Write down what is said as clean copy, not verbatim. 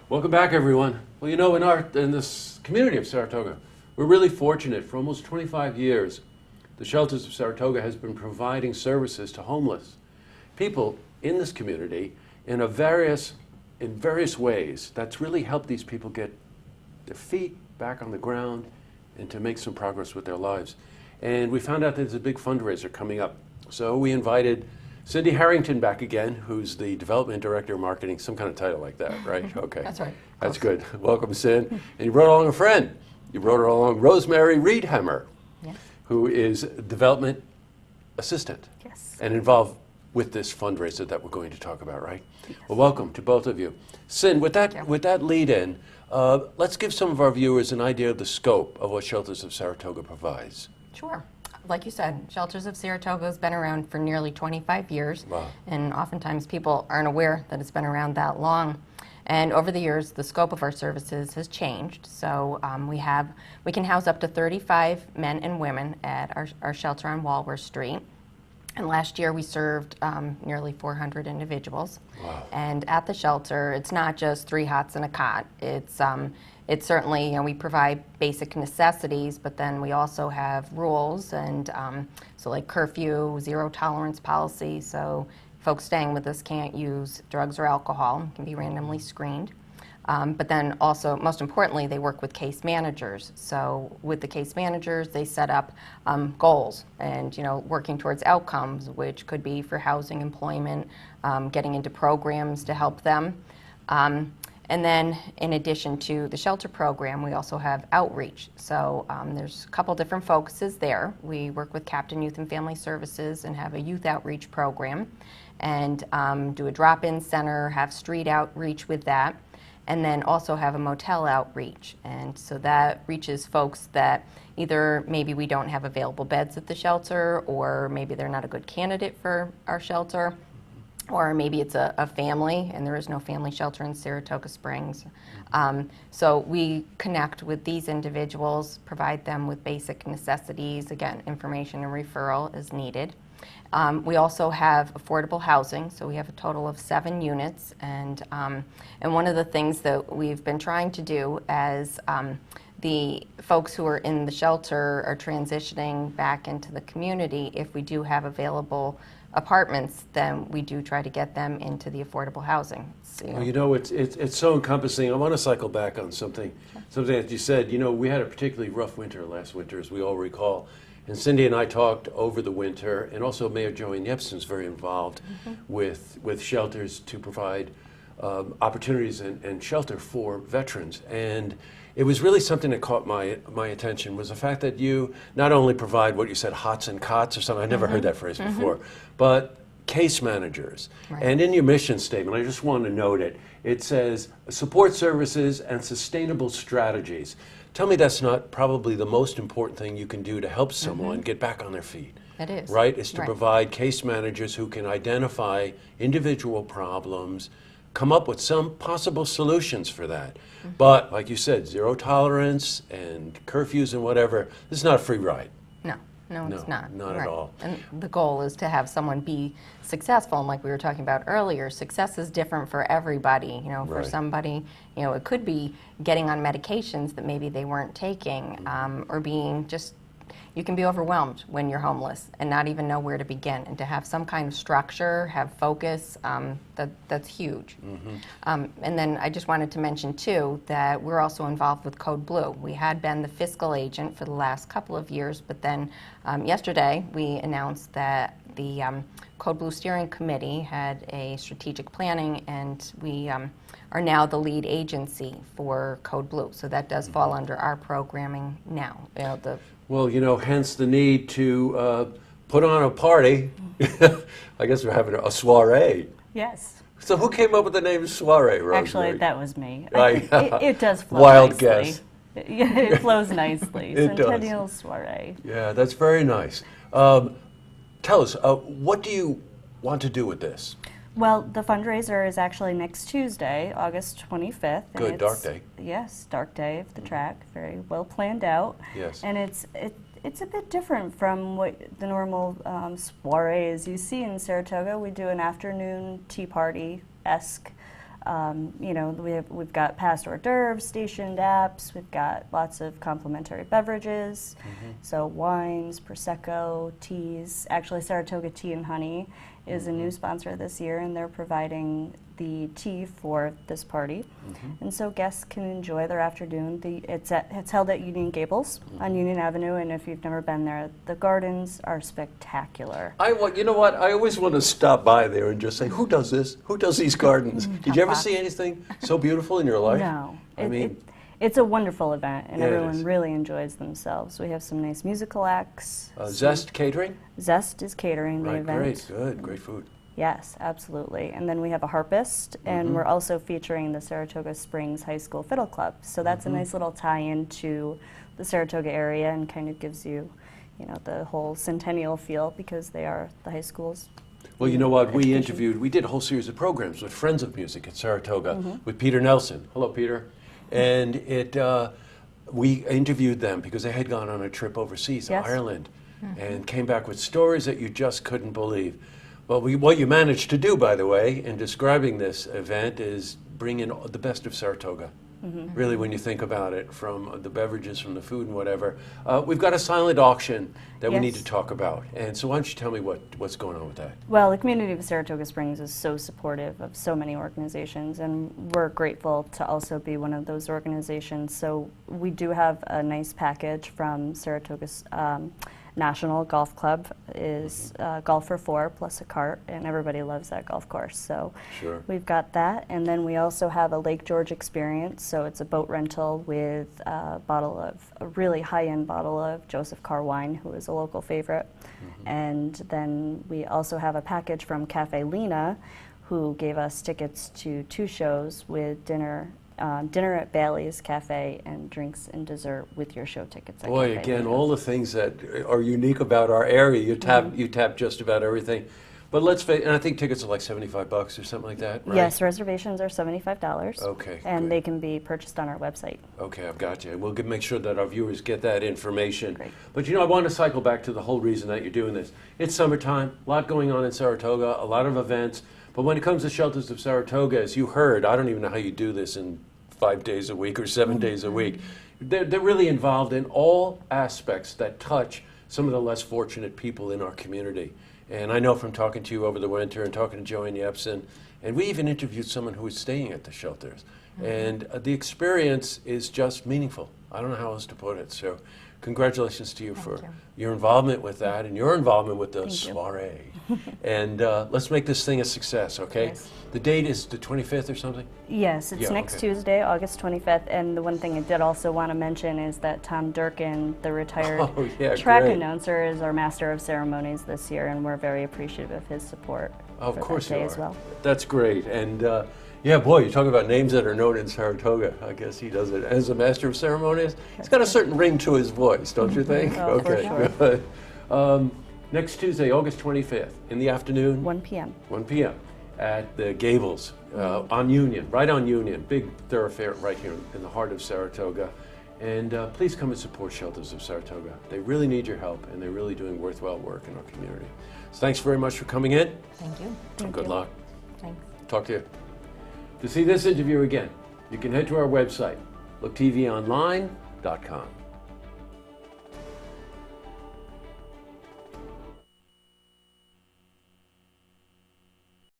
Welcome back, everyone. Well, you know, in this community of Saratoga, we're really fortunate. For almost 25 years, the Shelters of Saratoga has been providing services to homeless people in this community in various ways. That's really helped these people get their feet back on the ground and to make some progress with their lives. And we found out there's a big fundraiser coming up. So we invited Cindy Harrington back again, who's the Development Director of Marketing, some kind of title like that, right? Okay. That's right. That's good. Welcome, Cindy. And you brought along a friend. You brought along Rosemary Riedhammer, Yes. who is Development Assistant. Yes. And involved with this fundraiser that we're going to talk about, right? Yes. Well, welcome to both of you. Sin, with that lead in, let's give some of our viewers an idea of the scope of what Shelters of Saratoga provides. Sure. Like you said, Shelters of Saratoga has been around for nearly 25 years. Wow. And oftentimes people aren't aware that it's been around that long. And over the years, the scope of our services has changed. So we can house up to 35 men and women at our shelter on Walworth Street. And last year we served nearly 400 individuals. Wow. And at the shelter, it's not just 3 hots and a cot. It's certainly, you know, we provide basic necessities, but then we also have rules, and so like curfew, zero tolerance policy. So folks staying with us can't use drugs or alcohol, can be randomly screened. But then also, most importantly, they work with case managers. So with the case managers, they set up goals and, you know, working towards outcomes, which could be for housing, employment, getting into programs to help them. And then in addition to the shelter program, we also have outreach. So there's a couple different focuses there. We work with Captain Youth and Family Services and have a youth outreach program, and do a drop-in center, have street outreach with that, and then also have a motel outreach. And so that reaches folks that either maybe we don't have available beds at the shelter, or maybe they're not a good candidate for our shelter, or maybe it's a family and there is no family shelter in Saratoga Springs. So we connect with these individuals, provide them with basic necessities, again, information and referral as needed. We also have affordable housing, so we have a total of 7 units, and one of the things that we've been trying to do as the folks who are in the shelter are transitioning back into the community, if we do have available apartments, then we do try to get them into the affordable housing. So, Well, you know, it's so encompassing. I want to cycle back on something that you said. You know, we had a particularly rough winter last winter, as we all recall. And Cindy and I talked over the winter, and also Mayor Joanne Yepsen's very involved with shelters to provide opportunities and shelter for veterans. And it was really something that caught my attention, was the fact that you not only provide what you said, hots and cots or something, I never heard that phrase before, but case managers. Right. And in your mission statement, I just want to note it, it says support services and sustainable strategies. Tell me that's not probably the most important thing you can do to help someone get back on their feet. it is. Right? Is to Right. provide case managers who can identify individual problems, come up with some possible solutions for that. But like you said, zero tolerance and curfews and whatever, this is not a free ride. No, it's not. Not at all. And the goal is to have someone be successful. And like we were talking about earlier, success is different for everybody. You know, for Right. somebody, you know, it could be getting on medications that maybe they weren't taking, or being just, you can be overwhelmed when you're homeless and not even know where to begin. And to have some kind of structure, have focus, that's huge. And then I just wanted to mention too that we're also involved with Code Blue. We had been the fiscal agent for the last couple of years, but then yesterday we announced that the Code Blue Steering Committee had a strategic planning, and we are now the lead agency for Code Blue. So that does fall under our programming now. You know, Well, you know, hence the need to put on a party. I guess we're having a soiree. Yes. So who came up with the name soiree, Rosemary? Actually, that was me. Right. It does flow Wild nicely. guess. Yeah, it flows nicely. It does. Centennial Soiree. Yeah, that's very nice. Tell us, what do you want to do with this? Well, the fundraiser is actually next Tuesday, August 25th. and Good, dark day. Yes, dark day of the track, very well planned out. Yes. And it's a bit different from what the normal soirees you see in Saratoga. We do an afternoon tea party-esque You know, we've got past hors d'oeuvres, stationed apps. We've got lots of complimentary beverages, so wines, prosecco, teas. Actually, Saratoga Tea and Honey is a new sponsor this year, and they're providing the tea for this party, and so guests can enjoy their afternoon. It's held at Union Gables on Union Avenue, and if you've never been there, the gardens are spectacular. You know what? I always want to stop by there and just say, who does this? Who does these gardens? Did you ever see anything so beautiful in your life? No. I mean, it's a wonderful event, and Yeah, it everyone is. really enjoys themselves. We have some nice musical acts. Zest Catering? Zest is catering the Right, event. great, good, great food. Yes, absolutely. And then we have a harpist, and we're also featuring the Saratoga Springs High School Fiddle Club. So that's a nice little tie-in to the Saratoga area, and kind of gives you, you know, the whole Centennial feel, because they are the high schools. Well, you know what? We Education. did a whole series of programs with Friends of Music at Saratoga with Peter Nelson. Hello, Peter. And we interviewed them because they had gone on a trip overseas to Yes. Ireland and came back with stories that you just couldn't believe. Well, what you managed to do, by the way, in describing this event is bring in the best of Saratoga. Really, when you think about it, from the beverages, from the food and whatever. We've got a silent auction that we need to Yes. talk about. And so why don't you tell me what's going on with that? Well, the community of Saratoga Springs is so supportive of so many organizations, and we're grateful to also be one of those organizations. So we do have a nice package from Saratoga's National Golf Club, is golf for 4 plus a cart, and everybody loves that golf course. So Sure. we've got that, and then we also have a Lake George experience. So it's a boat rental with a really high-end bottle of Joseph Carr wine, who is a local favorite. And then we also have a package from Cafe Lena, who gave us tickets to 2 shows with dinner at Bailey's Cafe, and drinks and dessert with your show tickets at Boy, Cafe again, Lena. all the things that are unique about our area. You tap just about everything. But let's face, and I think tickets are like $75 or something like that, right? Yes, reservations are $75. Okay, And great. they can be purchased on our website. Okay, I've got you. We'll make sure that our viewers get that information. Great. But you know, I want to cycle back to the whole reason that you're doing this. It's summertime, a lot going on in Saratoga, a lot of events. But when it comes to Shelters of Saratoga, as you heard, I don't even know how you do this in 5 days a week or 7 days a week. They're really involved in all aspects that touch some of the less fortunate people in our community. And I know from talking to you over the winter and talking to Joanne Yepsen, and we even interviewed someone who was staying at the shelters. And the experience is just meaningful. I don't know how else to put it. So congratulations to you for your involvement with that and your involvement with the Thank you. soiree. And let's make this thing a success, okay? Yes. The date is the 25th or something? Yes, it's Yeah, next okay. Tuesday, August 25th. And the one thing I did also want to mention is that Tom Durkin, the retired Oh, yeah, track great. announcer, is our master of ceremonies this year, and we're very appreciative of his support Of for course that day you are. as well. That's great. And yeah, boy, you talk about names that are known in Saratoga. I guess he does it as a master of ceremonies. He's got a certain ring to his voice, don't you think? Oh, for sure. good. Next Tuesday, August 25th, in the afternoon, 1 p.m. 1 p.m. at the Gables on Union, right on Union, big thoroughfare right here in the heart of Saratoga. And please come and support Shelters of Saratoga. They really need your help, and they're really doing worthwhile work in our community. So thanks very much for coming in. Thank you. And good you. luck. Thanks. Talk to you. To see this interview again, you can head to our website, LookTVOnline.com.